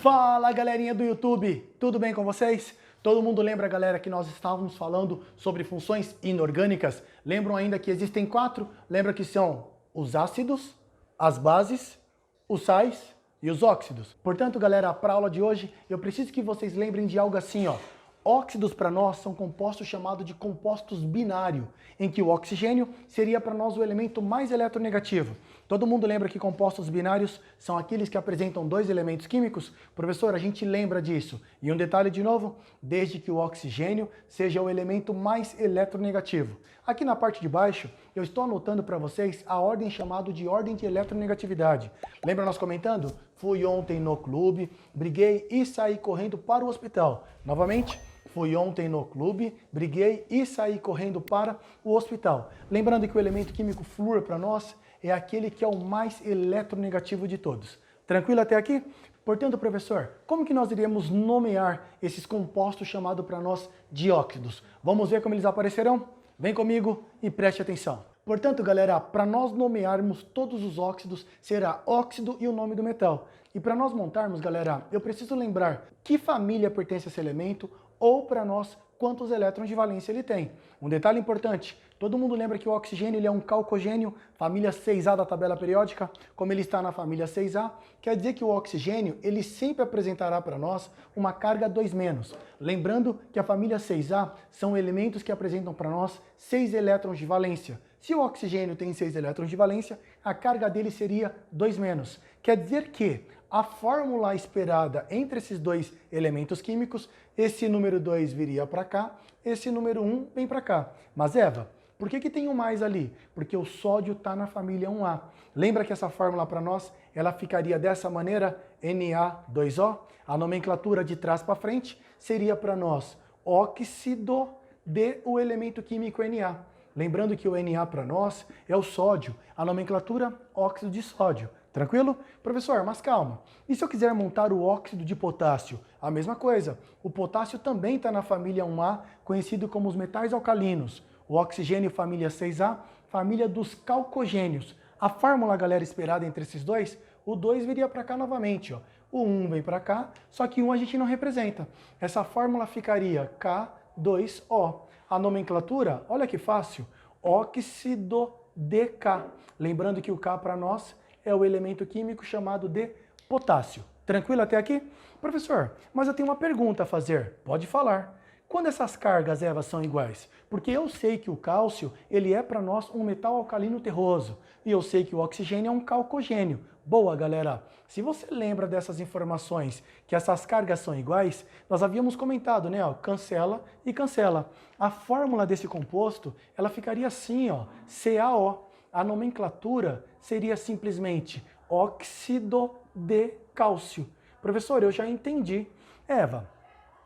Fala, galerinha do YouTube, tudo bem com vocês? Todo mundo lembra, galera, que nós estávamos falando sobre funções inorgânicas? Lembram ainda que existem 4? Lembra que são os ácidos, as bases, os sais e os óxidos. Portanto, galera, para a aula de hoje, eu preciso que vocês lembrem de algo assim, ó. Óxidos para nós são compostos chamados de compostos binário, em que o oxigênio seria para nós o elemento mais eletronegativo. Todo mundo lembra que compostos binários são aqueles que apresentam 2 elementos químicos? Professor, a gente lembra disso. E um detalhe de novo, desde que o oxigênio seja o elemento mais eletronegativo. Aqui na parte de baixo, eu estou anotando para vocês a ordem chamada de ordem de eletronegatividade. Lembra nós comentando? Fui ontem no clube, briguei e saí correndo para o hospital. Novamente, fui ontem no clube, briguei e saí correndo para o hospital. Lembrando que o elemento químico flúor para nós é aquele que é o mais eletronegativo de todos. Tranquilo até aqui? Portanto, professor, como que nós iríamos nomear esses compostos chamados para nós de óxidos? Vamos ver como eles aparecerão? Vem comigo e preste atenção. Portanto, galera, para nós nomearmos todos os óxidos, será óxido e o nome do metal. E para nós montarmos, galera, eu preciso lembrar que família pertence a esse elemento ou para nós quantos elétrons de valência ele tem. Um detalhe importante, todo mundo lembra que o oxigênio ele é um calcogênio, família 6A da tabela periódica, como ele está na família 6A, quer dizer que o oxigênio ele sempre apresentará para nós uma carga 2-. Lembrando que a família 6A são elementos que apresentam para nós 6 elétrons de valência. Se o oxigênio tem 6 elétrons de valência, a carga dele seria 2-. Quer dizer que a fórmula esperada entre esses 2 elementos químicos, esse número 2 viria para cá, esse número 1 vem para cá. Mas Eva, por que tem um mais ali? Porque o sódio está na família 1A. Lembra que essa fórmula para nós, ela ficaria dessa maneira, Na2O? A nomenclatura de trás para frente seria para nós óxido de o elemento químico Na. Lembrando que o Na para nós é o sódio, a nomenclatura óxido de sódio. Tranquilo? Professor, mas calma. E se eu quiser montar o óxido de potássio? A mesma coisa. O potássio também está na família 1A, conhecido como os metais alcalinos. O oxigênio, família 6A, família dos calcogênios. A fórmula, galera, esperada entre esses dois, o 2 viria para cá novamente, ó. O 1 vem para cá, só que 1 a gente não representa. Essa fórmula ficaria K2O. A nomenclatura, olha que fácil, óxido de K. Lembrando que o K para nós é o elemento químico chamado de potássio. Tranquilo até aqui? Professor, mas eu tenho uma pergunta a fazer. Pode falar. Quando essas cargas, Eva, são iguais? Porque eu sei que o cálcio, ele é para nós um metal alcalino terroso. E eu sei que o oxigênio é um calcogênio. Boa, galera. Se você lembra dessas informações, que essas cargas são iguais, nós havíamos comentado, né? Ó, cancela e cancela. A fórmula desse composto, ela ficaria assim, ó, CaO. A nomenclatura seria simplesmente óxido de cálcio. Professor, eu já entendi. Eva,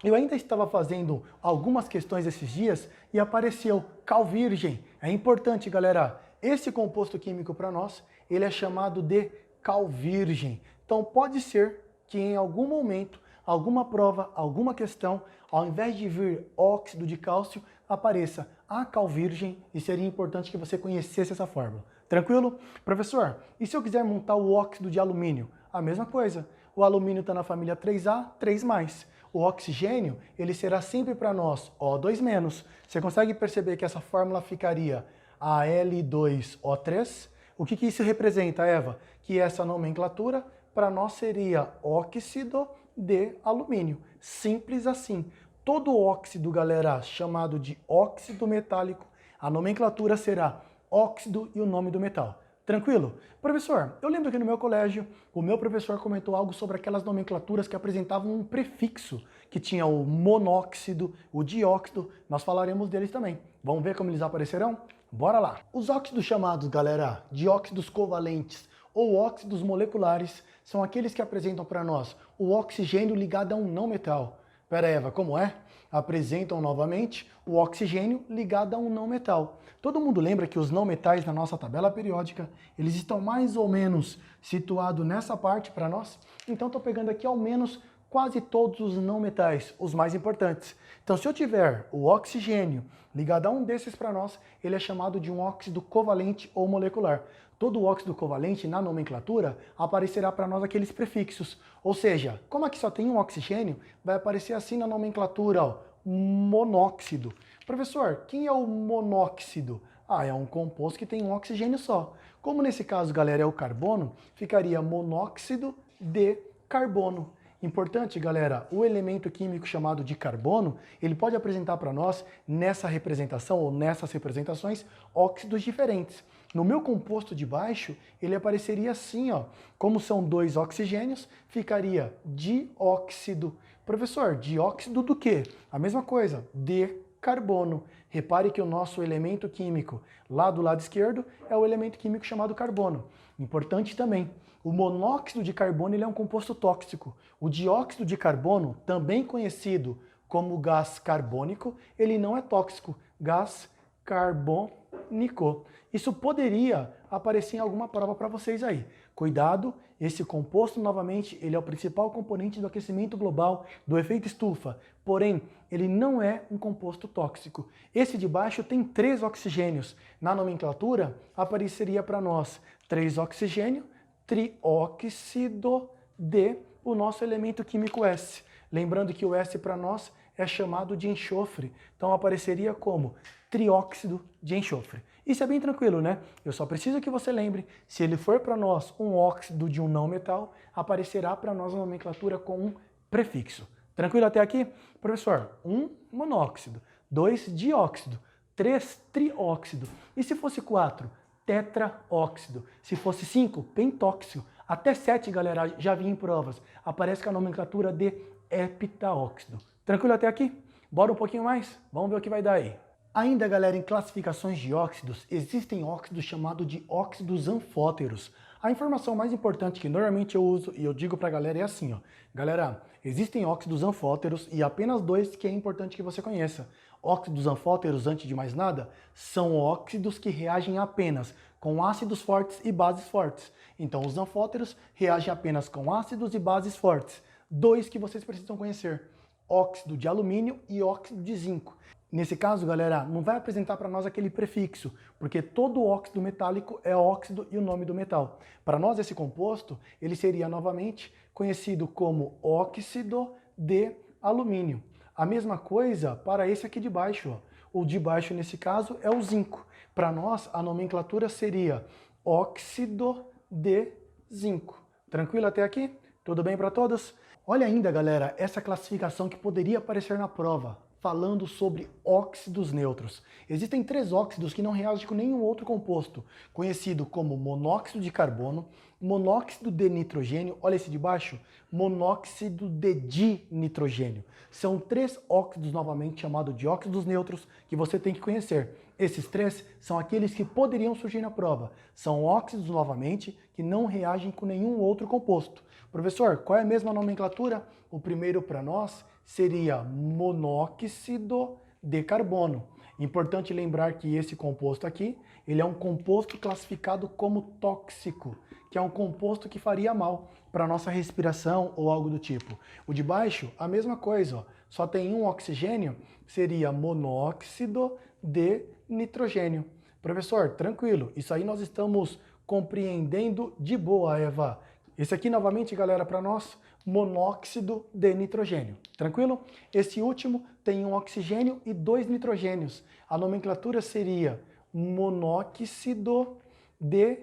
eu ainda estava fazendo algumas questões esses dias e apareceu cal virgem. É importante, galera, esse composto químico para nós, ele é chamado de cal virgem. Então pode ser que em algum momento, alguma prova, alguma questão, ao invés de vir óxido de cálcio, apareça a cal virgem e seria importante que você conhecesse essa fórmula. Tranquilo? Professor, e se eu quiser montar o óxido de alumínio? A mesma coisa. O alumínio está na família 3A, 3+. O oxigênio, ele será sempre para nós O2-. Você consegue perceber que essa fórmula ficaria Al2O3? O que isso representa, Eva? Que essa nomenclatura para nós seria óxido de alumínio. Simples assim. Todo óxido, galera, chamado de óxido metálico, a nomenclatura será óxido e o nome do metal. Tranquilo? Professor, eu lembro que no meu colégio, o meu professor comentou algo sobre aquelas nomenclaturas que apresentavam um prefixo, que tinha o monóxido, o dióxido, nós falaremos deles também. Vamos ver como eles aparecerão? Bora lá! Os óxidos chamados, galera, de óxidos covalentes ou óxidos moleculares são aqueles que apresentam para nós o oxigênio ligado a um não metal. Pera, Eva, como é? Apresentam novamente o oxigênio ligado a um não metal. Todo mundo lembra que os não metais na nossa tabela periódica, eles estão mais ou menos situados nessa parte para nós? Então estou pegando aqui ao menos quase todos os não metais, os mais importantes. Então, se eu tiver o oxigênio ligado a um desses para nós, ele é chamado de um óxido covalente ou molecular. Todo óxido covalente, na nomenclatura, aparecerá para nós aqueles prefixos. Ou seja, como aqui só tem um oxigênio, vai aparecer assim na nomenclatura, ó, monóxido. Professor, quem é o monóxido? Ah, é um composto que tem um oxigênio só. Como nesse caso, galera, é o carbono, ficaria monóxido de carbono. Importante, galera, o elemento químico chamado de carbono, ele pode apresentar para nós, nessa representação ou nessas representações, óxidos diferentes. No meu composto de baixo, ele apareceria assim, ó. Como são dois oxigênios, ficaria dióxido. Professor, dióxido do quê? A mesma coisa, de carbono. Repare que o nosso elemento químico lá do lado esquerdo é o elemento químico chamado carbono. Importante também, o monóxido de carbono ele é um composto tóxico. O dióxido de carbono, também conhecido como gás carbônico, ele não é tóxico, gás carbônico. Isso poderia aparecer em alguma prova para vocês aí. Cuidado, esse composto, novamente, ele é o principal componente do aquecimento global, do efeito estufa. Porém, ele não é um composto tóxico. Esse de baixo tem 3 oxigênios. Na nomenclatura, apareceria para nós 3 oxigênio, trióxido de o nosso elemento químico S. Lembrando que o S para nós é chamado de enxofre. Então apareceria como trióxido de enxofre. Isso é bem tranquilo, né? Eu só preciso que você lembre, se ele for para nós um óxido de um não metal, aparecerá para nós a nomenclatura com um prefixo. Tranquilo até aqui? Professor, 1 monóxido, 2 dióxido, 3 trióxido. E se fosse 4? Tetraóxido. Se fosse 5, pentóxido. Até 7, galera, já vi em provas. Aparece com a nomenclatura de heptaóxido. Tranquilo até aqui? Bora um pouquinho mais? Vamos ver o que vai dar aí. Ainda, galera, em classificações de óxidos, existem óxidos chamados de óxidos anfóteros. A informação mais importante que normalmente eu uso e eu digo pra galera é assim, ó. Galera, existem óxidos anfóteros e apenas 2 que é importante que você conheça. Óxidos anfóteros, antes de mais nada, são óxidos que reagem apenas com ácidos fortes e bases fortes. Então, os anfóteros reagem apenas com ácidos e bases fortes. 2 que vocês precisam conhecer: óxido de alumínio e óxido de zinco. Nesse caso, galera, não vai apresentar para nós aquele prefixo, porque todo óxido metálico é óxido e o nome do metal. Para nós, esse composto, ele seria novamente conhecido como óxido de alumínio. A mesma coisa para esse aqui de baixo, ó. O de baixo, nesse caso, é o zinco. Para nós, a nomenclatura seria óxido de zinco. Tranquilo até aqui? Tudo bem para todos? Olha ainda, galera, essa classificação que poderia aparecer na prova, falando sobre óxidos neutros. Existem 3 óxidos que não reagem com nenhum outro composto, conhecido como monóxido de carbono, monóxido de nitrogênio, olha esse de baixo, monóxido de dinitrogênio. São 3 óxidos, novamente, chamados de óxidos neutros, que você tem que conhecer. Esses 3 são aqueles que poderiam surgir na prova. São óxidos, novamente, que não reagem com nenhum outro composto. Professor, qual é a mesma nomenclatura? O primeiro para nós seria monóxido de carbono. Importante lembrar que esse composto aqui, ele é um composto classificado como tóxico, que é um composto que faria mal para a nossa respiração ou algo do tipo. O de baixo, a mesma coisa, ó, só tem um oxigênio, seria monóxido de nitrogênio. Professor, tranquilo, isso aí nós estamos compreendendo de boa, Eva. Esse aqui, novamente, galera, para nós, monóxido de nitrogênio. Tranquilo? Esse último tem um oxigênio e 2 nitrogênios. A nomenclatura seria monóxido de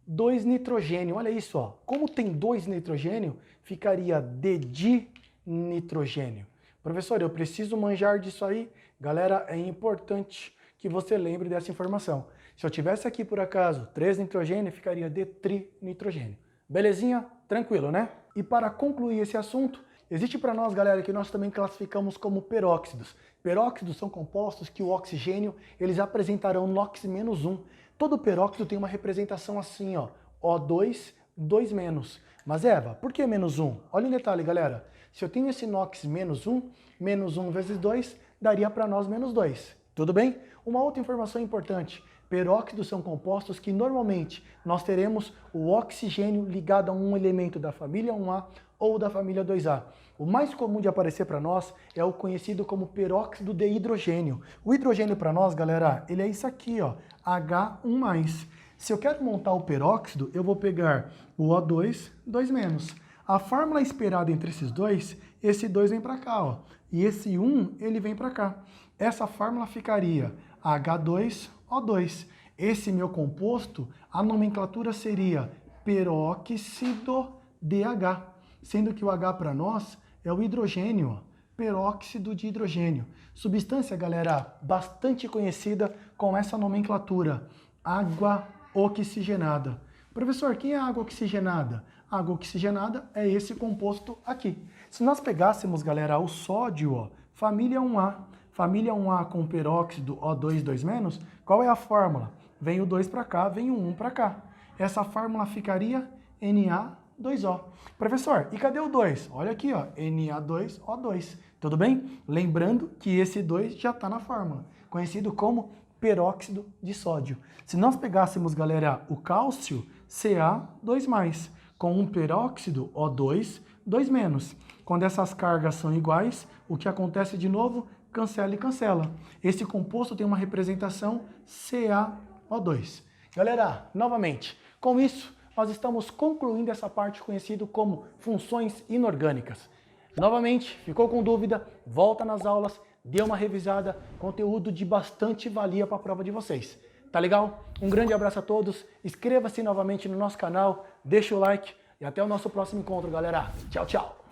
2 nitrogênio. Olha isso, ó. Como tem 2 nitrogênio, ficaria de dinitrogênio. Professor, eu preciso manjar disso aí? Galera, é importante que você lembre dessa informação. Se eu tivesse aqui, por acaso, 3 nitrogênio, ficaria de trinitrogênio. Belezinha? Tranquilo, né? E para concluir esse assunto, existe para nós, galera, que nós também classificamos como peróxidos. Peróxidos são compostos que o oxigênio, eles apresentarão NOx-1. Todo peróxido tem uma representação assim, ó, O2, 2-. Mas, Eva, por que -1? Olha um detalhe, galera. Se eu tenho esse NOx-1, -1 vezes 2, daria para nós -2. Tudo bem? Uma outra informação importante. Peróxidos são compostos que normalmente nós teremos o oxigênio ligado a um elemento da família 1A ou da família 2A. O mais comum de aparecer para nós é o conhecido como peróxido de hidrogênio. O hidrogênio para nós, galera, ele é isso aqui, ó, H1+. Se eu quero montar o peróxido, eu vou pegar o O2, 2-. A fórmula esperada entre esses dois, esse 2 vem para cá, ó, e esse 1, ele vem para cá. Essa fórmula ficaria H2O2. Esse meu composto, a nomenclatura seria peróxido de H, sendo que o H para nós é o hidrogênio, ó, peróxido de hidrogênio. Substância, galera, bastante conhecida com essa nomenclatura, água oxigenada. Professor, quem é a água oxigenada? A água oxigenada é esse composto aqui. Se nós pegássemos, galera, o sódio, ó, família 1A, família 1A com peróxido O2, 2-, qual é a fórmula? Vem o 2 para cá, vem o 1 para cá. Essa fórmula ficaria Na2O. Professor, e cadê o 2? Olha aqui, ó, Na2O2. Tudo bem? Lembrando que esse 2 já está na fórmula, conhecido como peróxido de sódio. Se nós pegássemos, galera, o cálcio, Ca2+, com um peróxido O2, 2-. Quando essas cargas são iguais, o que acontece de novo? Cancela e cancela. Esse composto tem uma representação CaO2. Galera, novamente, com isso, nós estamos concluindo essa parte conhecida como funções inorgânicas. Novamente, ficou com dúvida? Volta nas aulas, dê uma revisada, conteúdo de bastante valia para a prova de vocês. Tá legal? Um grande abraço a todos, inscreva-se novamente no nosso canal, deixa o like e até o nosso próximo encontro, galera. Tchau, tchau!